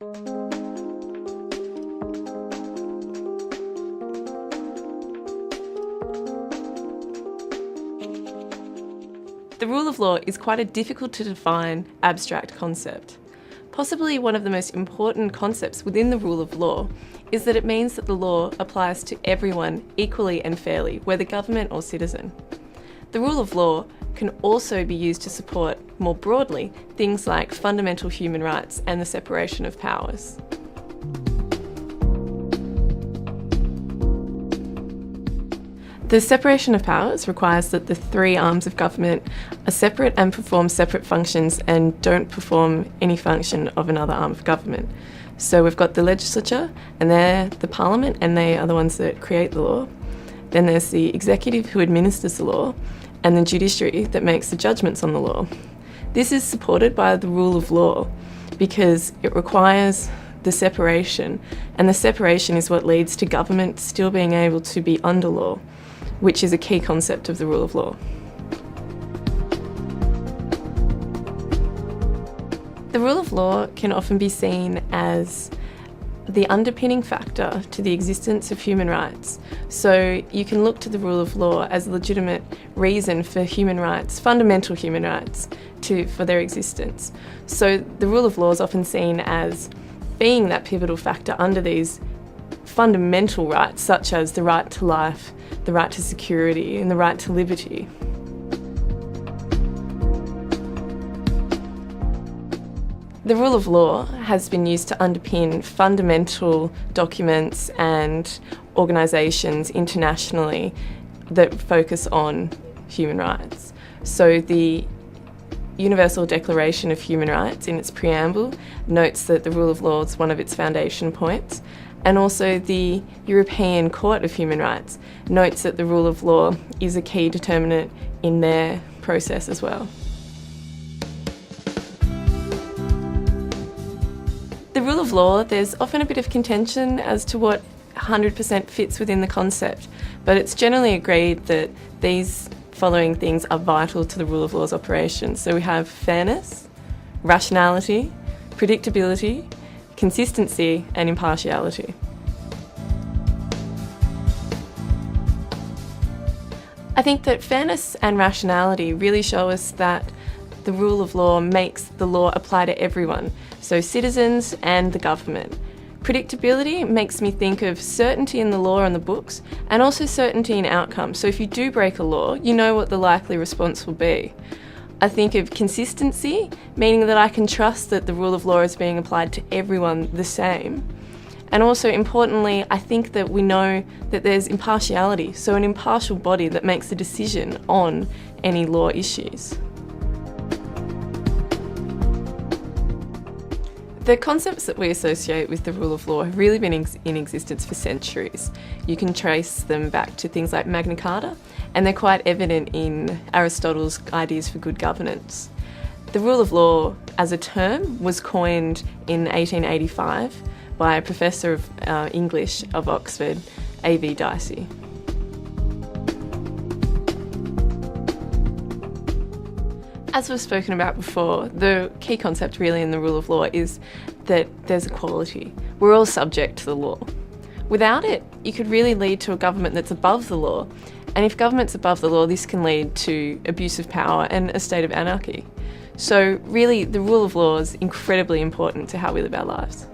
The rule of law is quite a difficult to define abstract concept. Possibly one of the most important concepts within the rule of law is that it means that the law applies to everyone equally and fairly, whether government or citizen. The rule of law can also be used to support, more broadly, things like fundamental human rights and the separation of powers. The separation of powers requires that the three arms of government are separate and perform separate functions and don't perform any function of another arm of government. So we've got the legislature, and they're the parliament, and they are the ones that create the law. Then there's the executive, who administers the law, and the judiciary that makes the judgments on the law. This is supported by the rule of law because it requires the separation, and the separation is what leads to government still being able to be under law, which is a key concept of the rule of law. The rule of law can often be seen as the underpinning factor to the existence of human rights. So you can look to the rule of law as a legitimate reason for human rights, fundamental human rights, for their existence. So the rule of law is often seen as being that pivotal factor under these fundamental rights, such as the right to life, the right to security, and the right to liberty. The rule of law has been used to underpin fundamental documents and organisations internationally that focus on human rights. So the Universal Declaration of Human Rights, in its preamble, notes that the rule of law is one of its foundation points, and also the European Court of Human Rights notes that the rule of law is a key determinant in their process as well. The rule of law, there's often a bit of contention as to what 100% fits within the concept, but it's generally agreed that these following things are vital to the rule of law's operation. So we have fairness, rationality, predictability, consistency, and impartiality. I think that fairness and rationality really show us that the rule of law makes the law apply to everyone, so citizens and the government. Predictability makes me think of certainty in the law on the books and also certainty in outcome. So if you do break a law, you know what the likely response will be. I think of consistency, meaning that I can trust that the rule of law is being applied to everyone the same. And also, importantly, I think that we know that there's impartiality, so an impartial body that makes a decision on any law issues. The concepts that we associate with the rule of law have really been in existence for centuries. You can trace them back to things like Magna Carta, and they're quite evident in Aristotle's ideas for good governance. The rule of law as a term was coined in 1885 by a professor of English of Oxford, A.V. Dicey. As we've spoken about before, the key concept really in the rule of law is that there's equality. We're all subject to the law. Without it, you could really lead to a government that's above the law. And if government's above the law, this can lead to abuse of power and a state of anarchy. So really, the rule of law is incredibly important to how we live our lives.